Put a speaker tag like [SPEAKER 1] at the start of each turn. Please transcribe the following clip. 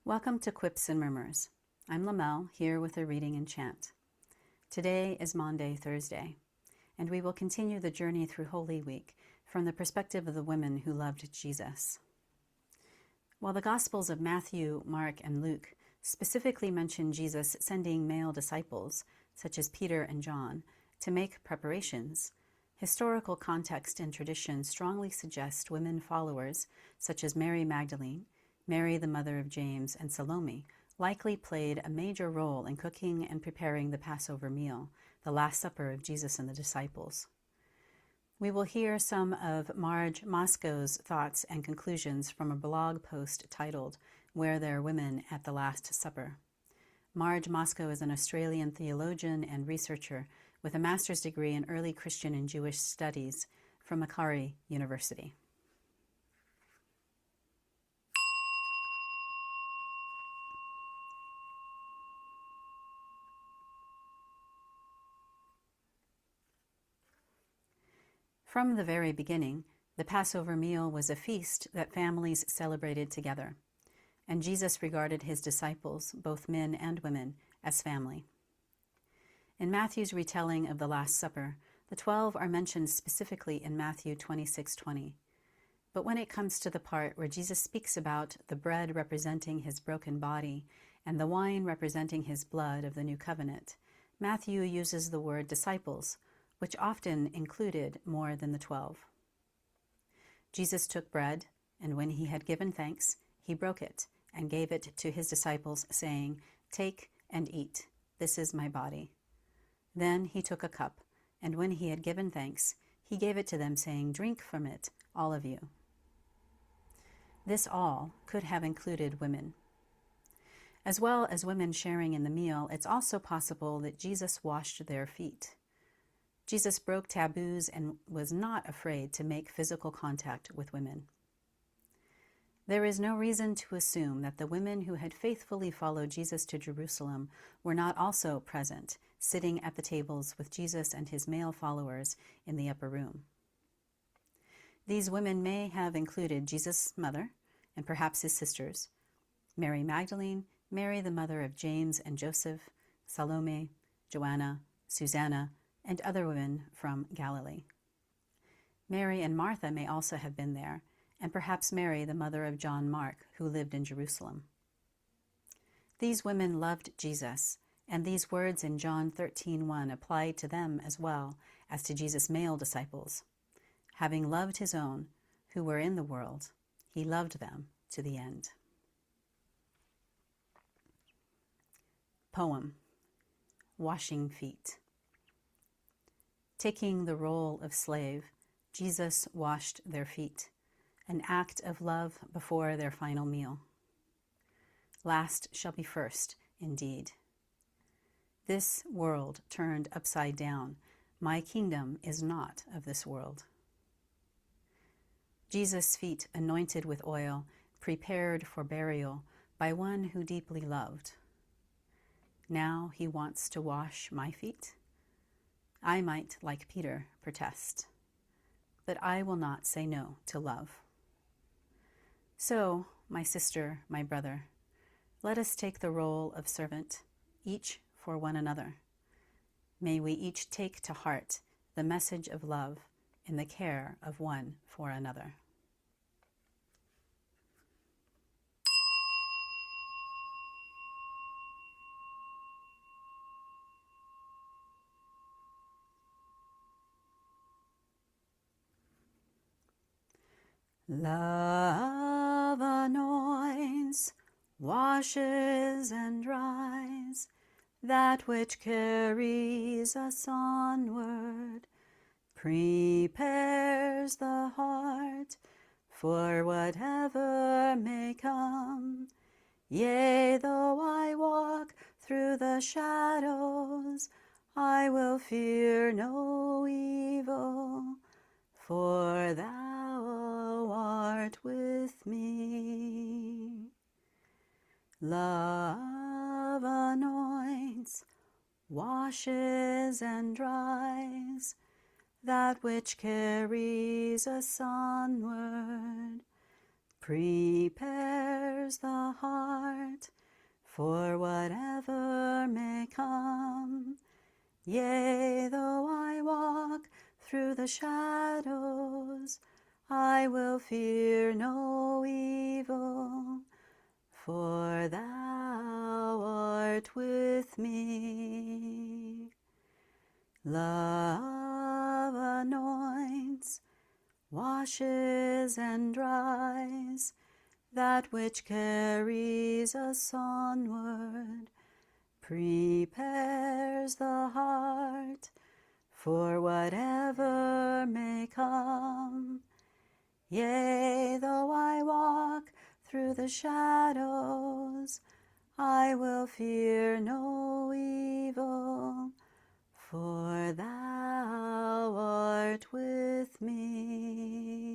[SPEAKER 1] Welcome to Quips and Murmurs. I'm LeMel, here with a reading and chant. Today is Maundy Thursday, and we will continue the journey through Holy Week from the perspective of the women who loved Jesus. While the Gospels of Matthew, Mark, and Luke specifically mention Jesus sending male disciples, such as Peter and John, to make preparations, historical context and tradition strongly suggest women followers, such as Mary Magdalene, Mary the mother of James, and Salome, likely played a major role in cooking and preparing the Passover meal, the Last Supper of Jesus and the disciples. We will hear some of Marg Mowczko's thoughts and conclusions from a blog post titled, Were There Women at the Last Supper? Marg Mowczko is an Australian theologian and researcher with a master's degree in early Christian and Jewish studies from Macquarie University. From the very beginning, the Passover meal was a feast that families celebrated together, and Jesus regarded his disciples, both men and women, as family. In Matthew's retelling of the Last Supper, the 12 are mentioned specifically in Matthew 26:20. But when it comes to the part where Jesus speaks about the bread representing his broken body and the wine representing his blood of the new covenant, Matthew uses the word disciples, which often included more than the 12. Jesus took bread, and when he had given thanks, he broke it and gave it to his disciples, saying, "Take and eat. This is my body." Then he took a cup, and when he had given thanks, he gave it to them, saying, "Drink from it, all of you." This all could have included women. As well as women sharing in the meal, it's also possible that Jesus washed their feet. Jesus broke taboos and was not afraid to make physical contact with women. There is no reason to assume that the women who had faithfully followed Jesus to Jerusalem were not also present, sitting at the tables with Jesus and his male followers in the upper room. These women may have included Jesus' mother and perhaps his sisters, Mary Magdalene, Mary the mother of James and Joseph, Salome, Joanna, Susanna, and other women from Galilee. Mary and Martha may also have been there, and perhaps Mary, the mother of John Mark, who lived in Jerusalem. These women loved Jesus, and these words in John 13:1 applied to them as well as to Jesus' male disciples. Having loved his own, who were in the world, he loved them to the end. Poem, Washing Feet. Taking the role of slave, Jesus washed their feet, an act of love before their final meal. Last shall be first, indeed. This world turned upside down, my kingdom is not of this world. Jesus' feet anointed with oil, prepared for burial by one who deeply loved. Now he wants to wash my feet? I might, like Peter, protest, but I will not say no to love. So, my sister, my brother, let us take the role of servant, each for one another. May we each take to heart the message of love in the care of one for another. Love anoints, washes and dries, that which carries us onward, prepares the heart for whatever may come. Yea, though I walk through the shadows, I will fear no evil, for thou art with me. Love anoints, washes and dries, that which carries us onward, prepares prepares the heart for whatever may come. Yea, though I walk through the shadows, I will fear no evil, for thou art with me. Love anoints, washes and dries that which carries us onward, prepares the heart for whatever may come. Yea, though I walk through the shadows, I will fear no evil, for thou art with me.